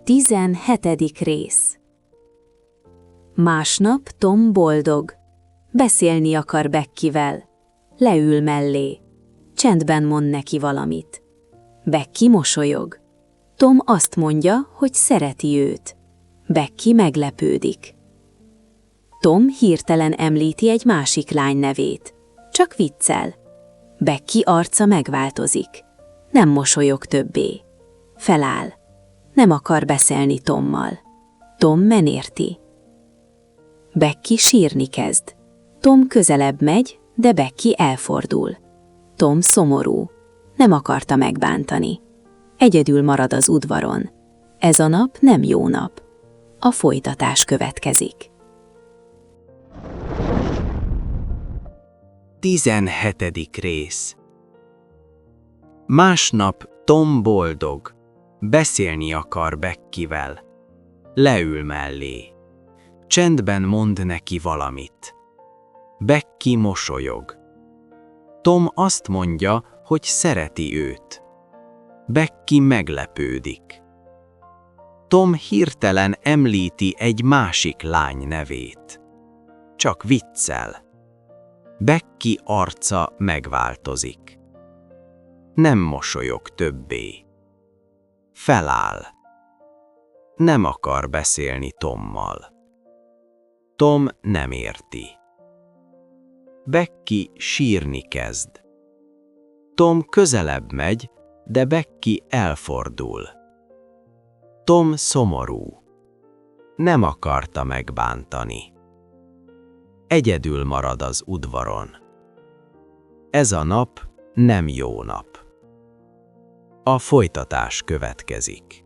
17. rész. Másnap Tom boldog. Beszélni akar Beckyvel. Leül mellé. Csendben mond neki valamit. Becky mosolyog. Tom azt mondja, hogy szereti őt. Becky meglepődik. Tom hirtelen említi egy másik lány nevét. Csak viccel. Becky arca megváltozik. Nem mosolyog többé. Feláll. Nem akar beszélni Tommal. Tom menérti. Becky sírni kezd. Tom közelebb megy, de Becky elfordul. Tom szomorú. Nem akarta megbántani. Egyedül marad az udvaron. Ez a nap nem jó nap. A folytatás következik. 17. rész. Másnap Tom boldog. Beszélni akar Beckyvel. Leül mellé. Csendben mond neki valamit. Becky mosolyog. Tom azt mondja, hogy szereti őt. Becky meglepődik. Tom hirtelen említi egy másik lány nevét. Csak viccel. Becky arca megváltozik. Nem mosolyog többé. Feláll. Nem akar beszélni Tommal. Tom nem érti. Becky sírni kezd. Tom közelebb megy, de Becky elfordul. Tom szomorú. Nem akarta megbántani. Egyedül marad az udvaron. Ez a nap nem jó nap. A folytatás következik.